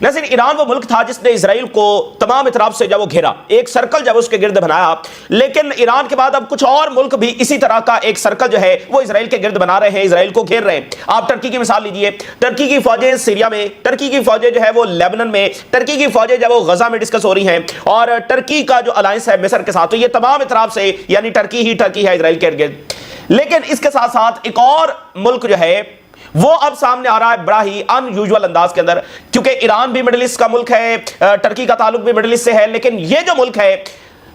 न सिर्फ ईरान वो मुल्क था जिसने इसराइल को तमाम इतराफ से जब वो घेरा, एक सर्कल जब उसके गिर्द बनाया, लेकिन ईरान के बाद अब कुछ और मुल्क भी इसी तरह का एक सर्कल जो है वो इसराइल के गिर्द बना रहे हैं, इसराइल को घेर रहे हैं। आप टर्की की मिसाल लीजिए, टर्की की फौजें सीरिया में, टर्की की फौजें जो है वो लेबनान में, टर्की की फौजें जब वो गजा में डिस्कस हो रही हैं, और टर्की का जो अलायंस है मिस्र के साथ, तो ये तमाम इतराफ से यानी टर्की है इसराइल के गिर्द। लेकिन इसके साथ साथ एक और मुल्क जो है वो अब सामने आ रहा है बड़ा ही अनयूजुअल अंदाज के अंदर, क्योंकि ईरान भी मिडिल ईस्ट का मुल्क है, टर्की का ताल्लुक भी मिडिल ईस्ट से है, लेकिन ये जो मुल्क है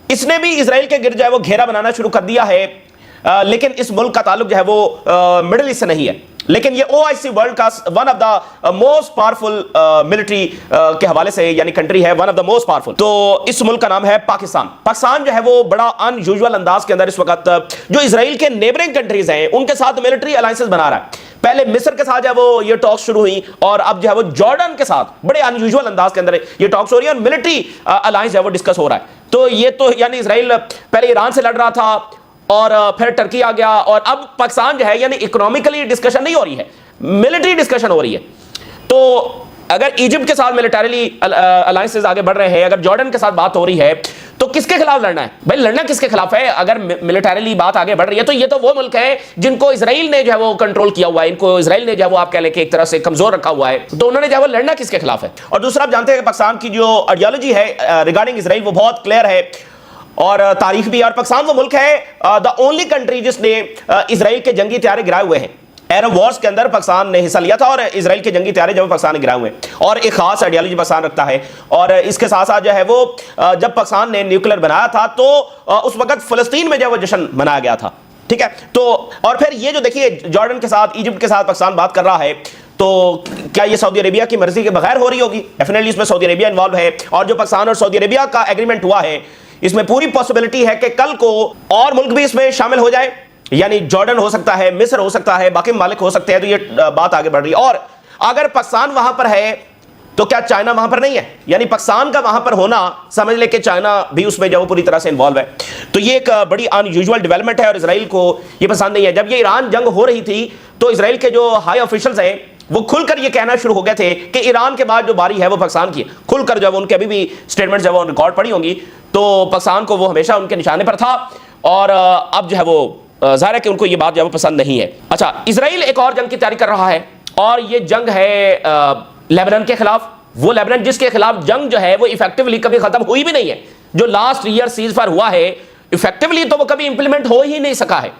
इसने भी इसराइल के गिर्द जो है वो घेरा बनाना शुरू कर दिया है। लेकिन इस मुल्क का ताल्लुक जो है वो मिडिल ईस्ट से नहीं है, लेकिन ये ओआईसी वर्ल्ड का one of the most powerful military के हवाले से यानी कंट्री है, one of the most powerful. तो इस मुल्क का नाम है पाकिस्तान। पाकिस्तान जो है वो बड़ा अनयूजुअल अंदाज के अंदर इस वक्त जो इसराइल के नेबरिंग कंट्रीज हैं उनके साथ मिलिट्री अलायंसेस बना रहा है। पहले मिस्र के साथ जो है वो ये टॉक्स शुरू हुई, और अब जो है वो जॉर्डन के साथ बड़े अनयूजुअल अंदाज के अंदर ये टॉक्स हो रही है, और मिलिट्री अलायंस जो है वो डिस्कस हो रहा है। तो ये तो यानी इसराइल पहले ईरान से लड़ रहा था, और फिर टर्की आ गया, और अब पाकिस्तान जो है यानी इकोनॉमिकली डिस्कशन नहीं हो रही है, मिलिट्री डिस्कशन हो रही है। तो अगर इजिप्ट के साथ मिलिटरीली अलायंसेस आगे बढ़ रहे हैं, अगर जॉर्डन के साथ बात हो रही है, तो किसके खिलाफ लड़ना है भाई? लड़ना किसके खिलाफ है? अगर मिलिटरीली बात आगे बढ़ रही है तो ये तो वो मुल्क है जिनको इसराइल ने जो है वो कंट्रोल किया हुआ है, इनको इसराइल ने जो है वो आप कह लें कि एक तरह से कमजोर रखा हुआ है, तो उन्होंने जो है वो लड़ना किसके खिलाफ है? और दूसरा आप जानते हैं कि पाकिस्तान की जो आइडियोलॉजी है रिगार्डिंग इसराइल वो बहुत क्लियर है, और तारीख भी। और पाकिस्तान वो मुल्क है द ओनली कंट्री जिसने इसराइल के जंगी हथियार गिराए हुए हैं। अरब वॉर्स के अंदर पाकिस्तान ने हिस्सा लिया था, और इसराइल के जंगी हथियार जब पाकिस्तान ने गिराए हुए, और एक खास आइडियोलॉजी पाकिस्तान रखता है। और इसके साथ साथ जो है वो जब पाकिस्तान ने न्यूक्लियर बनाया था तो उस वक्त फलस्तीन में जो वो जश्न मनाया गया था, ठीक है। तो और फिर ये जो देखिए जॉर्डन के साथ, इजिप्ट के साथ पाकिस्तान बात कर रहा है, तो क्या ये सऊदी अरेबिया की मर्जी के बगैर हो रही होगी? डेफिनेटली इसमें सऊदी अरेबिया इन्वॉल्व है, और जो पाकिस्तान और सऊदी अरेबिया का एग्रीमेंट हुआ है इसमें पूरी पॉसिबिलिटी है कि कल को और मुल्क भी इसमें शामिल हो जाए, यानी जॉर्डन हो सकता है, मिस्र हो सकता है, बाकी मालिक हो सकते हैं। तो ये बात आगे बढ़ रही है। और अगर पाकिस्तान वहां पर है तो क्या चाइना वहां पर नहीं है? यानी पाकिस्तान का वहां पर होना समझ ले कि चाइना भी उसमें जो पूरी तरह से इन्वॉल्व है। तो ये एक बड़ी अनयूजुअल डेवलपमेंट है, और इसराइल को ये पसंद नहीं है। जब ये ईरान जंग हो रही थी तो इसराइल के जो हाई ऑफिशियल्स हैं वो खुलकर ये कहना शुरू हो गए थे कि ईरान के बाद जो बारी है वो पाकिस्तान की। खुलकर जब उनके अभी भी स्टेटमेंट जब वो रिकॉर्ड पड़ी होंगी, तो पाकिस्तान को वो हमेशा उनके निशाने पर था, और अब जो है वो जाहिर है कि उनको ये बात जो है वो पसंद नहीं है। अच्छा, इसराइल एक और जंग की तैयारी कर रहा है, और ये जंग है लेबनान के खिलाफ। वो लेबनान जिसके खिलाफ जंग जो है वो इफेक्टिवली कभी खत्म हुई भी नहीं है। जो लास्ट ईयर सीज फायर हुआ है इफेक्टिवली तो वो कभी इंप्लीमेंट हो ही नहीं सका है।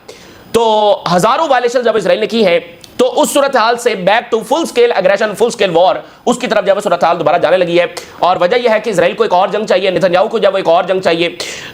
तो हजारों वायलेशन जब इसराइल ने की है, तो उस सूरत हाल से back to full scale aggression, full scale war, उसकी तरफ जब सूरत हाल दोबारा जाने लगी है। और वजह यह है कि इसराइल को एक और जंग चाहिए, नेतन्याहू को जब एक और जंग चाहिए,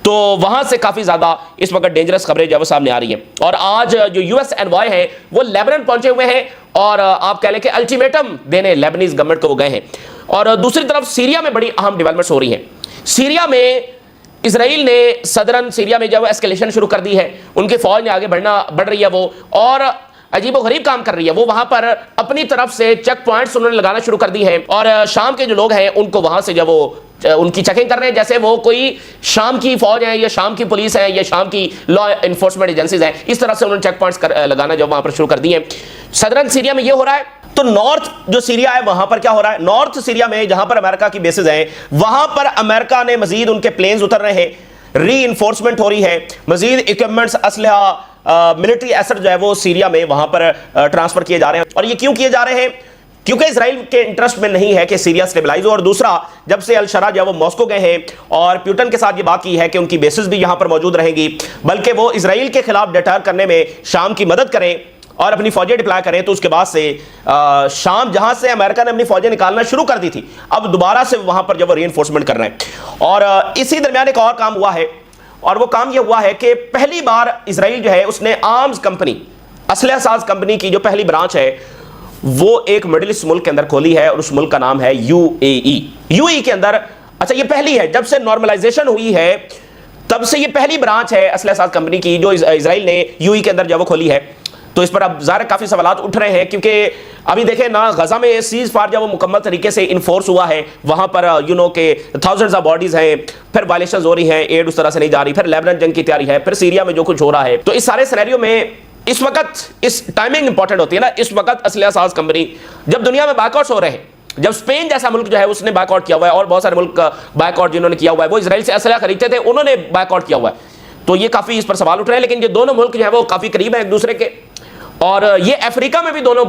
तो वहां से काफी ज्यादा इस वक्त डेंजरस खबरें जब सामने आ रही है। और आज जो यूएस एनवॉय है वो लेबनान पहुंचे हुए हैं, और आप कह लें कि अल्टीमेटम देने लेबनीज गवर्नमेंट को वो गए हैं। और दूसरी तरफ सीरिया में बड़ी अहम डेवलपमेंट्स हो रही हैं। सीरिया में इसराइल ने सदरन सीरिया में जब एस्केलेशन शुरू कर दी है, उनकी फौज ने आगे बढ़ रही है वो, और अजीबोगरीब काम कर रही है वो। वहां पर अपनी तरफ से चेक पॉइंट्स उन्होंने लगाना शुरू कर दी है, और शाम के जो लोग हैं उनको वहां से जब वो उनकी चेकिंग कर रहे हैं, जैसे वो कोई शाम की फौज है या शाम की पुलिस है या शाम की लॉ इन्फोर्समेंट एजेंसीज हैं, इस तरह से उन्होंने चेक पॉइंट्स लगाना जब वहां पर शुरू कर दिए। सदरन सीरिया में ये हो रहा है। तो नॉर्थ जो सीरिया है वहां पर क्या हो रहा है? नॉर्थ सीरिया में जहां पर अमेरिका की बेसिस हैं, वहां पर अमेरिका ने मजीद उनके प्लेन्स उतर रहे हैं, री इन्फोर्समेंट हो रही है, मजीद इक्विपमेंट्स, असलहा, मिलिट्री एसेट जो है वो सीरिया में वहां पर ट्रांसफर किए जा रहे हैं। और ये क्यों किए जा रहे हैं? क्योंकि इसराइल के इंटरेस्ट में नहीं है कि सीरिया स्टेबलाइज हो। और दूसरा, जब से अल-शरा जो है वो मॉस्को गए हैं और पुतिन के साथ ये बात की है कि उनकी बेसिस भी यहां पर मौजूद रहेंगी, बल्कि वो इसराइल के खिलाफ डिटर करने में शाम की मदद करें और अपनी फौजें डिप्लॉय करें। तो उसके बाद से शाम जहां से अमेरिका ने अपनी फौजें निकालना शुरू कर दी थी, अब दोबारा से वहां पर जब वो रीइंफोर्समेंट कर रहे हैं। और इसी दरमियान एक और काम हुआ है, और वो काम ये हुआ है कि पहली बार इसराइल जो है उसने आर्म्स कंपनी, असलहा साज कंपनी की जो पहली ब्रांच है वो एक मिडिल ईस्ट मुल्क के अंदर खोली है, और उस मुल्क का नाम है यूएई। यूएई के अंदर, अच्छा ये पहली है, जब से नॉर्मलाइजेशन हुई है तब से ये पहली ब्रांच है असलहा साज कंपनी की जो इसराइल ने यूएई के अंदर जब वो खोली है। तो इस पर अब ज़ाहिर काफ़ी सवालात उठ रहे हैं, क्योंकि अभी देखें ना, गजा में सीज फायर जब वो मुकम्मल तरीके से इन्फोर्स हुआ है, वहाँ पर यू नो के थाउजेंड्स ऑफ बॉडीज़ हैं, फिर वायलेशंस हो रही हैं, एड उस तरह से नहीं जा रही, फिर लेबनान जंग की तैयारी है, फिर सीरिया में जो कुछ हो रहा है। तो इस सारे सिनेरियो में इस टाइमिंग इंपॉर्टेंट होती है ना। इस वक्त असलहा साज कंपनी, जब दुनिया में बैकआउट्स हो रहे हैं, जब स्पेन जैसा मुल्क जो है उसने बायकॉट किया हुआ है, और बहुत सारे मुल्क बायकॉट जिन्होंने किया हुआ है, वो इजराइल से असला खरीदते थे, उन्होंने बायकॉट किया हुआ है। तो ये काफी इस पर सवाल उठ रहे हैं, लेकिन ये दोनों मुल्क जो है वो काफी करीब है एक दूसरे के, और ये अफ्रीका में भी दोनों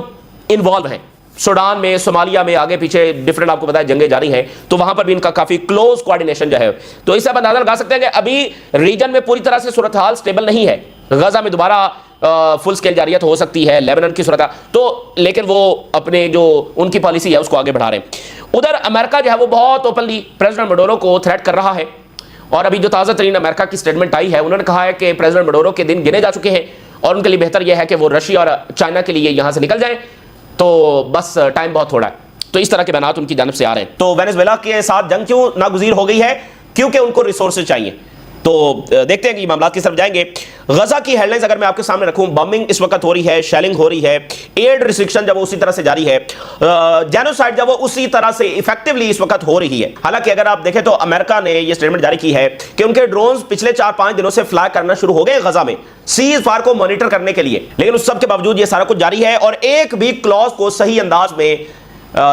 इन्वॉल्व हैं। सूडान में, सोमालिया में आगे पीछे डिफरेंट आपको पता है जंगें जारी हैं, तो वहां पर भी इनका काफी क्लोज कोऑर्डिनेशन जो है। तो इससे आप अंदाजा लगा सकते हैं कि अभी रीजन में पूरी तरह से सूरत हाल स्टेबल नहीं है। गजा में दोबारा फुल स्केल जारियत हो सकती है, लेबनान की सूरत, तो लेकिन वो अपने जो उनकी पॉलिसी है उसको आगे बढ़ा रहे हैं। उधर अमेरिका जो है वो बहुत ओपनली प्रेसिडेंट मडोरो को थ्रेट कर रहा है, और अभी जो ताज़ा तरीन अमेरिका की स्टेटमेंट आई है, उन्होंने कहा है कि प्रेसिडेंट मडोरो के दिन गिने जा चुके हैं और उनके लिए बेहतर यह है कि वो रशिया और चाइना के लिए यहां से निकल जाएं, तो बस टाइम बहुत थोड़ा है। तो इस तरह के बयान उनकी जानब से आ रहे हैं। तो वेनेजुएला के साथ जंग क्यों नागुज़ीर हो गई है? क्योंकि उनको रिसोर्सेज चाहिए। तो देखते हैं कि मामला किस तरफ जाएंगे। गजा की हेडलाइंस अगर मैं आपके सामने रखूं, बॉम्बिंग इस वक्त हो रही है, शेलिंग हो रही है, एड रिस्ट्रिक्शन जब वो उसी तरह से जारी है, जेनोसाइड जब वो उसी तरह से इफेक्टिवली इस वक्त हो रही है। हालांकि अगर आप देखें तो अमेरिका ने यह स्टेटमेंट जारी की है कि उनके ड्रोन्स पिछले 4-5 दिनों से फ्लाई करना शुरू हो गए गजा में सीज फायर को मॉनिटर करने के लिए, लेकिन उस सब के बावजूद ये सारा कुछ जारी है और एक भी क्लॉज को सही अंदाज में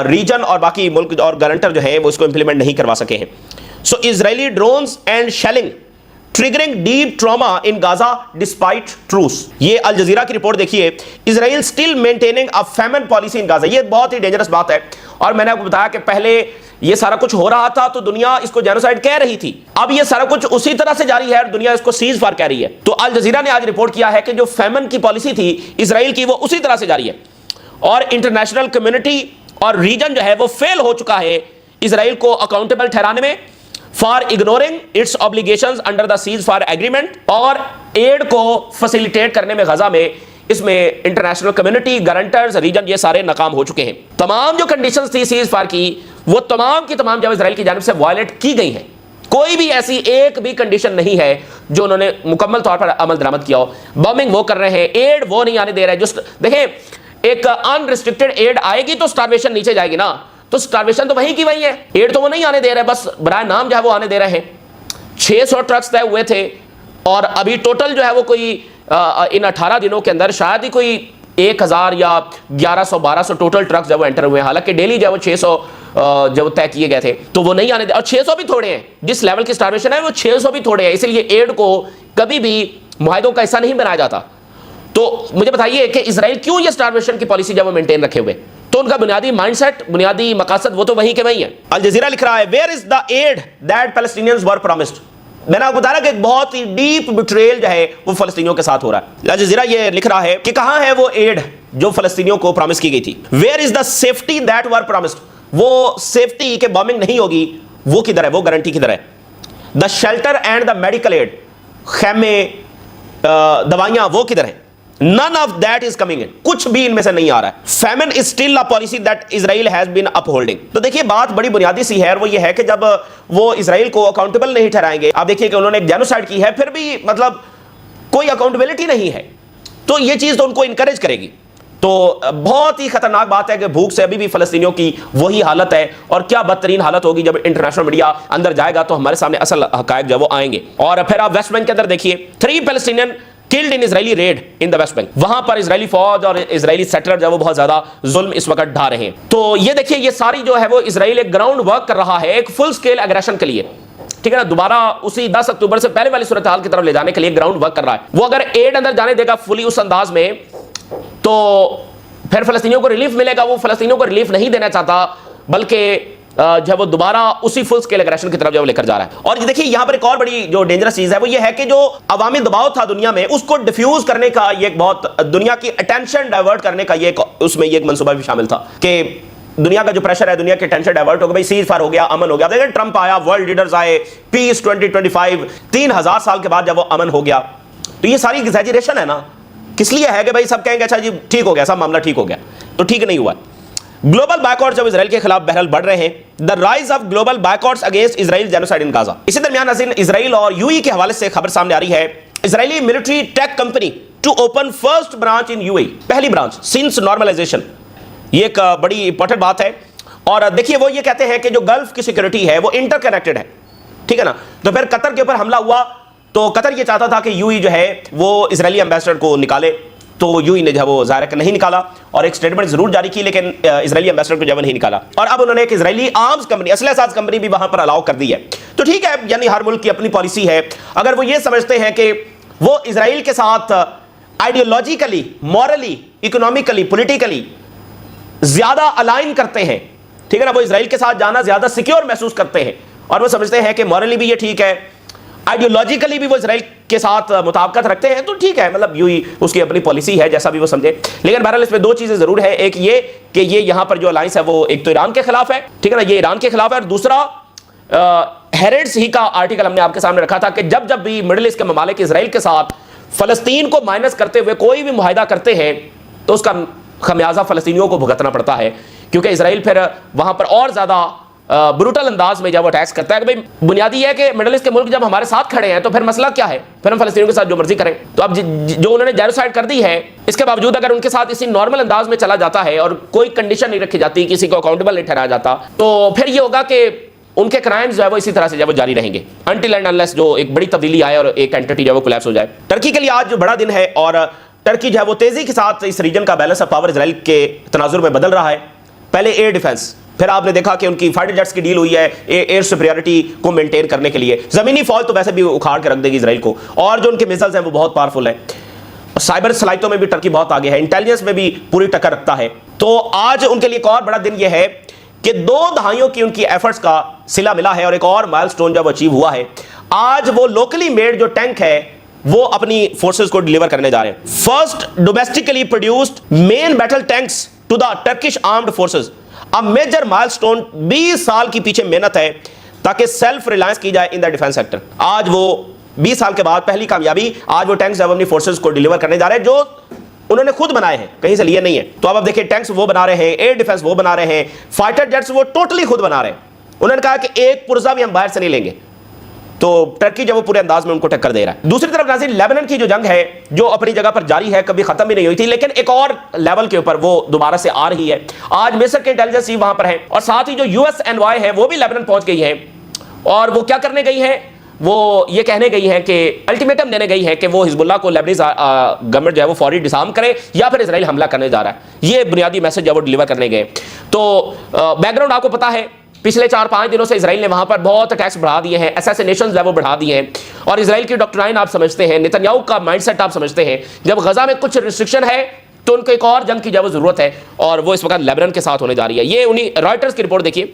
रीजन और बाकी मुल्क और गारंटर जो है वो इसको इंप्लीमेंट नहीं करवा सके हैं। So Israeli drones and shelling triggering deep trauma in Gaza despite truce. ये अल जजीरा की रिपोर्ट देखिए, Israel still maintaining a famine policy in Gaza. ये बहुत ही डेंजरस बात है, और मैंने आपको बताया कि पहले ये सारा कुछ हो रहा था तो दुनिया इसको जेनोसाइड कह रही थी, अब ये सारा कुछ उसी तरह से जारी है और दुनिया इसको सीज फायर कह रही है। तो अल जजीरा ने आज रिपोर्ट किया है कि जो फेमन की पॉलिसी थी इजराइल की, वो उसी तरह से जारी है, और इंटरनेशनल कम्युनिटी और रीजन जो है वो फेल हो चुका है इजराइल को अकाउंटेबल ठहराने में for ignoring it's obligations under the cease fire agreement, और एड को फैसिलिटेट करने में गजा में इसमें इंटरनेशनल कम्युनिटी, गारंटर्स, रीजन ये सारे नाकाम हो चुके हैं। तमाम जो कंडीशंस थी सीज फायर की, वो तमाम की तमाम जब इजराइल की जानिब से वायलेट की गई हैं। कोई भी ऐसी एक भी कंडीशन नहीं है जो उन्होंने मुकम्मल तौर पर अमल दरामद किया हो। बॉम्बिंग वो कर रहे हैं, एड वो नहीं आने दे रहे। जो देखें, एक अनरिस्ट्रिक्टेड एड आएगी तो स्टारवेशन नीचे जाएगी ना, तो स्टारवेशन तो वही की वही है, एड तो वो नहीं आने दे रहे, बस बराए नाम जो है वो आने दे रहे हैं। 600 ट्रक्स तय हुए थे, और अभी टोटल जो है वो कोई इन 18 दिनों के अंदर शायद ही कोई 1000 या 1100-1200 टोटल ट्रक्स जब वो एंटर हुए हैं। हालांकि डेली जब वो 600 जब तय किए गए थे तो वो नहीं आने दे, और 600 भी थोड़े हैं, जिस लेवल की स्टारवेशन है वो 600 भी थोड़े हैं, इसलिए एड को कभी भी मुआहदों का हिस्सा नहीं बनाया जाता। तो मुझे बताइए कि इजराइल क्यों ये स्टारवेशन की पॉलिसी जब वो मेंटेन रखे हुए, तो उनका बुनियादी माइंडसेट, बुनियादी मकासद वो तो वही के वही है। अल जजीरा लिख रहा है, where is the aid that Palestinians were promised. मैंने आपको बताया कि एक बहुत ही डीप बिट्रेयल जो है वो फलस्तीनियों के साथ हो रहा है। अल जजीरा ये लिख रहा है कि कहां है वो एड जो फलस्तीनियों को प्रॉमिस की गई थी। Where is the safety that were promised, वो सेफ्टी के बॉम्बिंग नहीं होगी वो किधर है, वो गारंटी किधर है। The shelter and the medical aid, खैमे, दवाइयां, वो किधर है। None of that is coming in, कुछ भी इनमें से नहीं आ रहा है। Famine is still a policy that Israel has been upholding। तो देखिए बात बड़ी बुनियादी सी है, और वो ये है कि जब वो इजराइल को अकाउंटेबल नहीं ठहराएंगे, आप देखिए कि उन्होंने एक जेनोसाइड की है, फिर भी मतलब कोई अकाउंटेबिलिटी नहीं है, तो ये चीज तो उनको इनकरेज करेगी। तो बहुत ही खतरनाक बात है कि भूख से अभी भी फलस्तीनियों की वही हालत है, और क्या बदतरीन हालत होगी जब इंटरनेशनल मीडिया अंदर जाएगा तो हमारे सामने असल हकायक जब वो आएंगे। और फिर आप वेस्ट बैंक के अंदर देखिए, 3 Palestinian killed in Israeli red in the West Bank. वहां पर इजरायली फौज और इजरायली सेटलर जो वो बहुत ज्यादा जुल्म इस वक्त ढा रहे हैं। तो ये देखिए, ये सारी जो है वो इजराइल एक ग्राउंड वर्क कर रहा है एक फुल स्केल एग्रेशन के लिए, ठीक है ना, दोबारा उसी 10 अक्टूबर से पहले वाली सूरत हाल की तरफ ले जाने के लिए ग्राउंड वर्क कर रहा है। वो अगर एड अंदर जाने देगा फुली उस अंदाज में, तो फिर फलस्तीनियों को रिलीफ मिलेगा। वो फलस्तीनियों को रिलीफ नहीं देना चाहता, बल्कि जब वो दोबारा उसी फुल स्केल एग्रेशन की तरफ जब लेकर जा रहा है। और देखिए यहां पर एक और बड़ी जो डेंजरस चीज है वो ये है कि जो अवामी दबाव था दुनिया में, उसको डिफ्यूज करने का ये एक बहुत, दुनिया की अटेंशन डाइवर्ट करने का ये उसमें ये एक मंसूबा भी शामिल था कि दुनिया का जो प्रेशर है, दुनिया की टेंशन डाइवर्ट हो गया, भाई सीज फायर हो गया, अमन हो गया। देखिए ट्रंप आया, वर्ल्ड लीडर्स आए, पीस 2025, 3000 साल के बाद जब वो अमन हो गया, तो ये सारी एग्जैजरेशन है ना, किस लिए है कि भाई सब कहेंगे अच्छा जी ठीक हो गया, सब मामला ठीक हो गया, तो ठीक नहीं हुआ। ग्लोबल बायकॉट जब इजराइल के खिलाफ बहरहाल बढ़ रहे हैं, the rise of global boycotts against Israel genocide in Gaza. इसी दरमियान नाज़रीन, इजराइल और यूएई के हवाले से खबर सामने आ रही है, Israeli military tech company to open first branch in UAE, पहली ब्रांच सिंस नॉर्मलाइजेशन। ये एक बड़ी इंपॉर्टेंट बात है। और देखिए वो ये कहते हैं कि जो गल्फ की सिक्योरिटी है वो इंटरकनेक्टेड है, ठीक है ना। तो फिर कतर के ऊपर हमला हुआ तो कतर ये चाहता था कि यूएई जो है वो इजरायली एम्बेसडर को निकाले, तो यूएई ने जो वो जाहिर नहीं निकाला और एक स्टेटमेंट जरूर जारी की, लेकिन इजरायली एम्बेसडर को जब नहीं निकाला। और अब उन्होंने एक इजरायली आर्म्स कंपनी, असलह साज कंपनी भी वहां पर अलाउ कर दी है। तो ठीक है, यानी हर मुल्क की अपनी पॉलिसी है। अगर वो ये समझते हैं कि वो इजराइल के साथ आइडियोलॉजिकली, मॉरली, इकोनॉमिकली, पॉलिटिकली ज्यादा अलाइन करते हैं, ठीक है ना, वो इजराइल के साथ जाना ज्यादा सिक्योर महसूस करते हैं और वो समझते हैं कि मॉरली भी ये ठीक है, आइडियोलॉजिकली भी वो इजराइल के साथ मुताबिकत रखते हैं, तो ठीक है, मतलब यूं ही उसकी अपनी पॉलिसी है, जैसा भी वो समझे। लेकिन बहरहाल इसमें दो चीजें जरूर है, एक ये कि ये यहां पर जो अलायंस है वो एक तो ईरान के खिलाफ है, ठीक है ना, ये ईरान के खिलाफ है, और दूसरा हेरेड्स ही का आर्टिकल हमने आपके सामने रखा था कि जब जब भी मिडिल ईस्ट के ममालिक इजराइल के साथ फलस्तीन को माइनस करते हुए कोई भी मुआहिदा करते हैं तो उसका खमियाजा फलस्तीनियों को भुगतना पड़ता है, क्योंकि इजराइल फिर वहां पर और ज्यादा ब्रूटल अंदाज में जब वो अटैक्स करता है कि भाई बुनियादी है कि मिडिल ईस्ट के मुल्क जब हमारे साथ खड़े हैं तो फिर मसला क्या है, फिर हम फलस्तीनियों के साथ जो मर्जी करें। तो अब जो उन्होंने जेनोसाइड कर दी है, इसके बावजूद अगर उनके साथ इसी नॉर्मल अंदाज में चला जाता है और कोई कंडीशन नहीं रखी जाती, किसी को अकाउंटेबल नहीं ठहराया जाता, तो फिर ये होगा कि उनके क्राइम्स जो है वो इसी तरह से जब वो जारी रहेंगे अनटिल एंड अनलेस जो एक बड़ी तब्दीली आए और एक एंटिटी जो है वो कोलैप्स हो जाए। टर्की के लिए आज जो बड़ा दिन है और टर्की जो है वो तेजी के साथ इस रीजन का बैलेंस ऑफ पावर इजराइल के तनाजुर में बदल रहा है। पहले एयर डिफेंस, फिर आपने देखा कि उनकी फाइटर जेट्स की डील हुई है एयर सुपीरियरिटी को मेंटेन करने के लिए। जमीनी फौज तो वैसे भी उखाड़ के रख देगी इजराइल को, और जो उनके मिसाइल्स हैं वो बहुत पावरफुल हैं। साइबर सलाहियतों में भी टर्की बहुत आगे है, इंटेलिजेंस में भी पूरी टक्कर रखता है। तो आज उनके लिए एक और बड़ा दिन यह है कि 2 दहाइयों की उनकी एफर्ट्स का सिला मिला है और एक और माइलस्टोन जब अचीव हुआ है। आज वो लोकली मेड जो टैंक है वो अपनी फोर्सेस को डिलीवर करने जा रहे हैं। First domestically produced main battle tanks to the Turkish armed forces, a major milestone. 20 साल की पीछे मेहनत है ताकि सेल्फ रिलायंस की जाए इन द डिफेंस सेक्टर। आज वो 20 साल के बाद पहली कामयाबी, आज वो टैंक्स अपनी फोर्सेस को डिलीवर करने जा रहे हैं जो उन्होंने खुद बनाए हैं, कहीं से लिए नहीं है। तो अब देखिए टैंक्स वो बना रहे हैं, एयर डिफेंस वो बना रहे हैं, फाइटर जेट्स वो टोटली खुद बना रहे हैं। उन्होंने कहा कि एक पुर्जा भी हम बाहर से नहीं लेंगे। तो टर्की जब वो पूरे अंदाज में उनको टक्कर दे रहा है। दूसरी तरफ नाज़रीन, लेबनान की जो जंग है जो अपनी जगह पर जारी है, कभी खत्म भी नहीं हुई थी, लेकिन एक और लेवल के ऊपर वो दोबारा से आ रही है। आज मिस्र के इंटेलिजेंस वहां पर है और साथ ही जो USNY है वो भी लेबनान पहुंच गई है। और वो क्या करने गई है, वो ये कहने गई है कि अल्टीमेटम देने गई है कि वो हिजबुल्लाह को लेबनीज गवर्नमेंट जो है वो फौरी डिसार्म करे या फिर इजराइल हमला करने जा रहा है। ये बुनियादी मैसेज है वो डिलीवर करने गए। तो बैकग्राउंड आपको पता है, पिछले 4-5 दिनों से इजराइल ने वहां पर बहुत अटैक्स बढ़ा दिए हैं, असैसिनेशंस जो है वो बढ़ा दिए हैं। और इजराइल की डॉक्ट्राइन आप समझते हैं, नेतन्याहू का माइंडसेट आप समझते हैं, जब गजा में कुछ रिस्ट्रिक्शन है तो उनको एक और जंग की जो जरूरत है, और वो इस वक्त लेबनान के साथ होने जा रही है। ये उन्हीं रॉयटर्स की रिपोर्ट देखिए,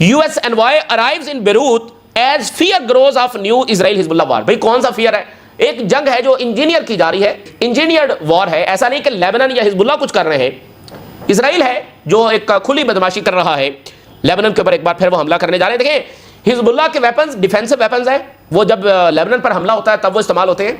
USNY arrives in Beirut as fear grows of new Israel Hezbollah war. भाई कौन सा फियर है? एक जंग है जो इंजीनियर की जा रही है, इंजीनियर्ड वॉर है। ऐसा नहीं कि लेबनान या हिजबुल्लाह कुछ कर रहे हैं, इजराइल है जो एक खुली बदमाशी कर रहा है लेबनान के ऊपर। एक बार फिर वो हमला करने जा रहे हैं। देखिए हिजबुल्लाह के वेपन्स डिफेंसिव वेपन्स हैं, वो जब लेबनान पर हमला होता है तब वो इस्तेमाल होते हैं,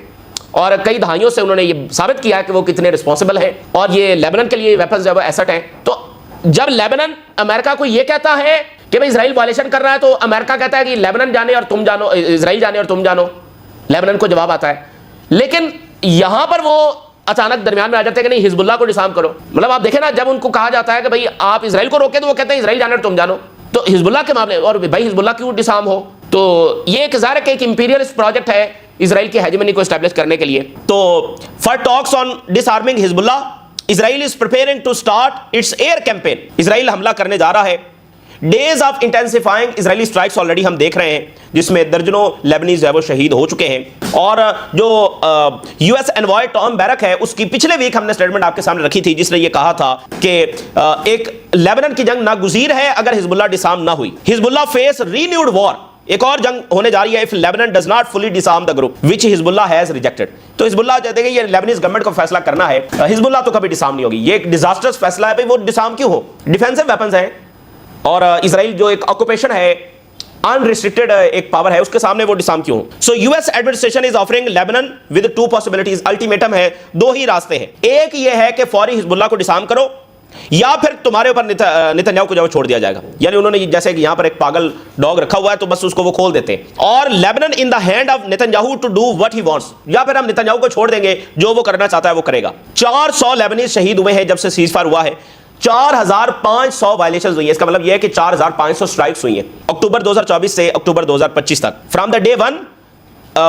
और कई दहाइयों से उन्होंने ये साबित किया है कि वो कितने रिस्पॉन्सिबल हैं, और ये लेबनान के लिए वेपन्स जब एसेट हैं। तो जब लेबनान अमेरिका को ये कहता है कि भाई इजराइल वायलेशन कर रहा है, तो अमेरिका कहता है कि लेबनान जाने और तुम जानो, इजराइल जाने और तुम जानो। लेबनान को जवाब आता है, लेकिन यहां पर वो अचानक दरमियान में आ जाते हैं कि नहीं हिजबुल्लाह को डिसाम करो। मतलब आप देखें ना, जब उनको कहा जाता है कि भाई आप इजराइल को रोके तो वो कहते हैं इजराइल जाने और तुम जानो। तो हिजबुल्लाह के मामले, और भाई हिजबुल्लाह क्यों डिसाम हो? तो ये एक ज़ाहिर है कि एक इंपीरियलिस्ट प्रोजेक्ट है इजराइल की हेजेमनी को एस्टैब्लिश करने के लिए। तो for talks on disarming Hezbollah, Israel is preparing to start its air campaign. Israel हमला करने जा रहा है। Days of intensifying Israeli strikes already हम देख रहे हैं, जिसमें दर्जनों लेबनीज है वो शहीद हो चुके हैं। और जो USNY टॉम बैरक है, उसकी पिछले वीक हमने स्टेटमेंट आपके सामने रखी थी, जिसने ये कहा था कि एक लेबनान की जंग नागुज़ीर है अगर हिजबुल्लाह डिसाम ना हुई। हिजबुल्लाह फेस रीन्यूड वॉर, एक और जंग होने जा रही है if Lebanon does not fully disarm the group which Hezbollah has rejected. तो हिजबुल्लाह चाहते हैं कि ये लेबनीज गवर्नमेंट को फैसला करना है, हिजबुल्लाह तो कभी डिसाम नहीं होगी। ये एक डिजास्टर्स फैसला है, भाई वो डिसाम क्यों हो? डिफेंसिव वेपन्स हैं, और इजराइल जो एक ऑक्यूपेशन है, अनरिस्ट्रिक्टेड एक पावर है, उसके सामने वो डिसाम क्यों? So US administration is offering Lebanon with 2 possibilities. Ultimatum है, 2 ही रास्ते हैं। एक ये है कि फौरी हिजबुल्लाह को डिसाम करो, या फिर तुम्हारे ऊपर नेतन्याहू को जब छोड़ दिया जाएगा। यानी उन्होंने जैसे कि यहां पर एक पागल डॉग रखा हुआ है तो बस उसको वो खोल देते हैं। और Lebanon in the hand of Netanyahu to do what he wants, या फिर हम नेतन्याहू को छोड़ देंगे, जो वो करना चाहता है वो करेगा। 400 लेबनीज शहीद हुए हैं जब से सीजफायर हुआ है। 4500 वायलेशंस हुई है। इसका मतलब यह है कि 4500 स्ट्राइक्स हुई हैं अक्टूबर 2024 से अक्टूबर 2025 तक। फ्रॉम द डे 1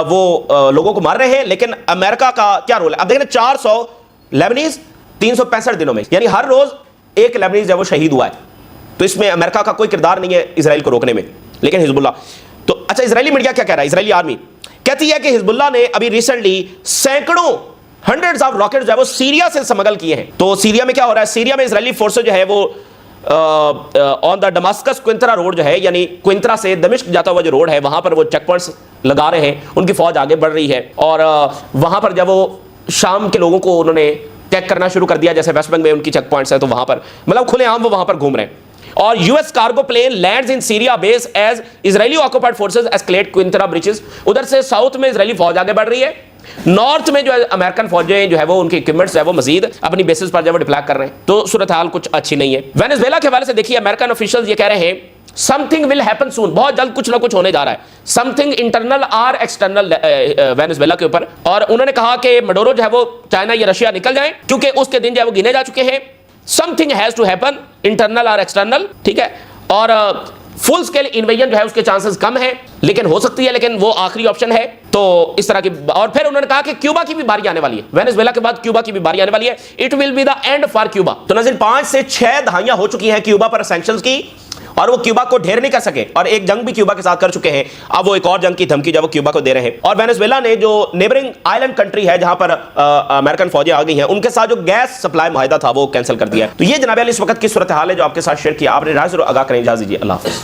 वो लोगों को मार रहे हैं। लेकिन अमेरिका का क्या रोल है? अब देखें, 400 लेबनीज 365 दिनों में, यानी हर रोज एक लेबनीज जो वो शहीद हुआ है। तो इसमें अमेरिका का कोई किरदार नहीं है इजराइल को रोकने में। लेकिन हिजबुल्लाह तो अच्छा, इजरायली मीडिया क्या कह रहा है? इजरायली आर्मी कहती है कि हिजबुल्लाह ने अभी रिसेंटली सैकड़ों हंड्रेड्स ऑफ रॉकेट जो है वो सीरिया से स्मगल किए हैं। तो सीरिया में क्या हो रहा है? सीरिया में इजरायली फोर्सेस जो है वो ऑन द दमास्कस क्विंत्रा रोड जो है, यानी क्विंत्रा से दमिश्क जाता हुआ जो रोड है, वहां पर वो चेक पॉइंट्स लगा रहे हैं। उनकी फौज आगे बढ़ रही है और वहां पर जब वो शाम के लोगों को उन्होंने चेक करना शुरू कर दिया, जैसे वेस्ट बैंक में उनकी चेक पॉइंट्स है, तो वहां पर मतलब खुलेआम वो वहां पर घूम रहे हैं। और US cargo plane lands in Syria base as Israeli occupied forces escalate Quneitra breaches. उधर से साउथ में इजरायली फौज आगे बढ़ रही है, नॉर्थ में जो है अमेरिकन फौजें जो है वो उनके इक्विपमेंट्स है वो मजीद अपनी बेसिस पर जो है डिप्लॉय कर रहे हैं। तो सूरत हाल कुछ अच्छी नहीं है। वेनेजुएला के हवाले से देखिए, अमेरिकन ऑफिशियल्स ये कह रहे हैं समथिंग विल हैपन सून, बहुत जल्द कुछ ना कुछ होने जा रहा है, समथिंग इंटरनल और एक्सटर्नल वेनेजुएला के ऊपर। और उन्होंने कहा कि मडोरो जो है वो चाइना या रशिया निकल जाए, क्योंकि उसके दिन जो है वो गिने जा चुके हैं। Something has to happen, internal और एक्सटर्नल, ठीक है। और फुल स्केल इन्वेजन जो है उसके चांसेस कम है, लेकिन हो सकती है, लेकिन वो आखिरी ऑप्शन है। तो इस तरह की, और फिर उन्होंने कहा कि क्यूबा की भी बारी आने वाली है, वेनेजुएला के बाद क्यूबा की भी बारी आने वाली है। It will be the end for Cuba. तो नाज़रीन, 5 से 6 दहाइयां हो चुकी हैं क्यूबा पर सैंक्शंस की, और वो क्यूबा को ढेर नहीं कर सके, और एक जंग भी क्यूबा के साथ कर चुके हैं। अब वो एक और जंग की धमकी जब वो क्यूबा को दे रहे हैं। और वेनेजुएला ने जो नेबरिंग आइलैंड कंट्री है जहां पर अमेरिकन फौजें आ गई हैं, उनके साथ जो गैस सप्लाई मुआहिदा था वो कैंसिल कर दिया है। तो ये जनाब इस वक्त की सूरत हाल है जो आपके साथ शेयर किया। आपने राय जरूर आगाह करें। इजाज़त दीजिए, अल्लाह हाफ़िज़।